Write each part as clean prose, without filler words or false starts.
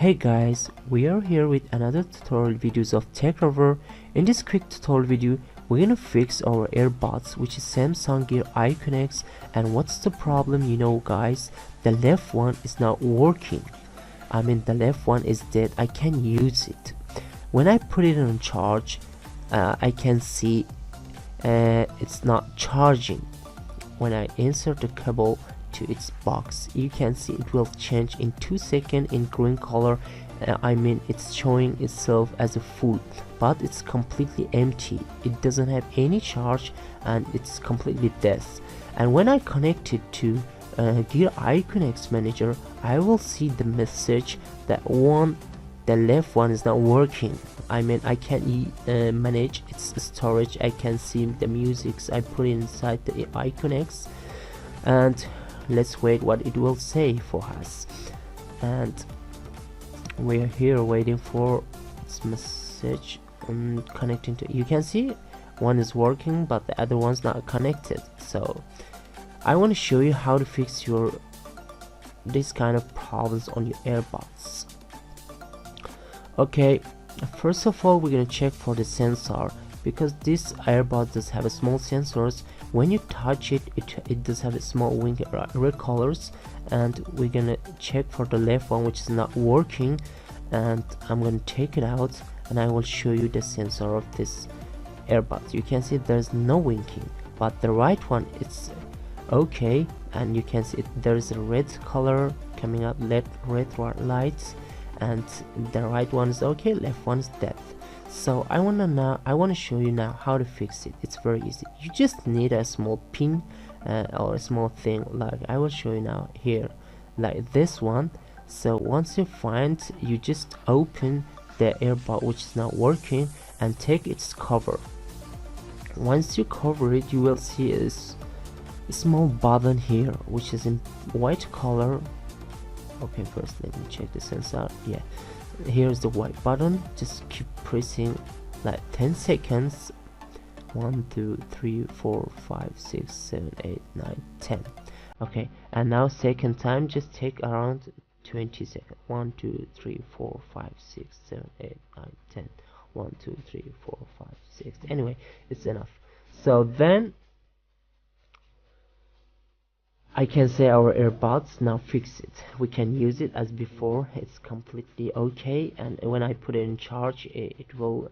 Hey guys, we are here with another tutorial videos of TechRover. In this quick tutorial video, we're gonna fix our earbuds, which is Samsung Gear Iconx. And what's the problem? You know guys, the left one is not working. The left one is dead. I can't use it. When I put it on charge, I can see it's not charging. When I insert the cable to its box, you can see it will change in 2 seconds in green color. It's showing itself as a full, but it's completely empty. It doesn't have any charge and it's completely dead. And when I connect it to Gear Iconx manager, I will see the message that the left one is not working. I can't manage its storage. I can see the musics I put inside the Iconx, and let's wait what it will say for us. And we're here waiting for its message. Connecting to, you can see one is working but the other one's not connected. So I want to show you how to fix this kind of problems on your earbuds. Okay, first of all, we're gonna check for the sensor, because this earbud does have a small sensors. When you touch it, it does have a small wing red colors, and we're gonna check for the left one, which is not working. And I'm gonna take it out and I will show you the sensor of this earbud. You can see there's no winking, but the right one it's okay, and you can see there's a red color coming out, red lights, and the right one is okay, left one is dead. So I want to show you now how to fix it. It's very easy. You just need a small pin or a small thing, like I will show you now here, like this one. So once you find, you just open the earbud which is not working and take its cover. Once you cover it, you will see a small button here which is in white color. Okay, first let me check the sensor. Yeah, here's the white button. Just keep pressing like 10 seconds. 1 2 3 4 5 6 7 8 9 10. Okay, and now second time, just take around 20 seconds. 1 2 3 4 5 6 7 8 9 10. 1 2 3 4 5 6. Anyway, it's enough. So then I can say our earbuds now fix it. We can use it as before. It's completely okay, and when I put it in charge, it will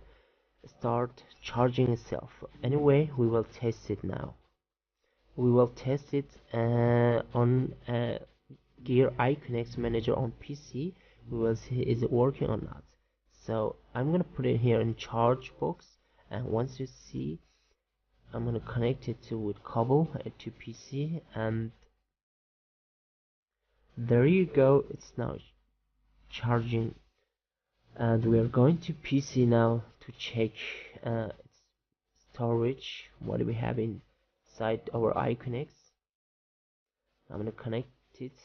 start charging itself. Anyway, we will test it now. We will test it on Gear Iconx manager on PC. We will see is it working or not. So I'm gonna put it here in charge box, and once you see, I'm gonna connect it with cable to PC, and there you go, it's now charging. And we are going to PC now to check its storage, what do we have inside our Iconx. I'm gonna connect it,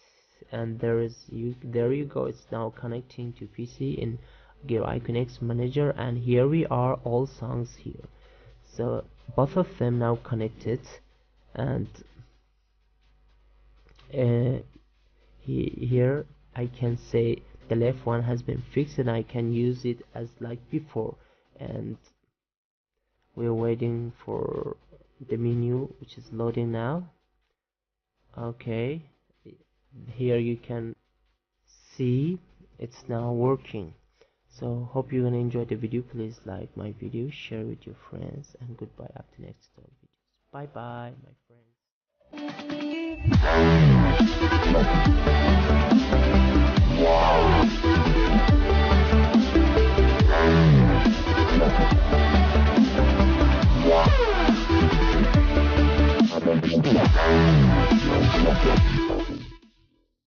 and there you go, it's now connecting to PC in Gear Iconx manager, and here we are, all songs here. So both of them now connected, and here I can say the left one has been fixed and I can use it as like before. And we're waiting for the menu which is loading now. Okay, here you can see it's now working. So hope you're gonna enjoy the video. Please like my video, share with your friends, and goodbye up to next videos. Bye bye my friends. Wow.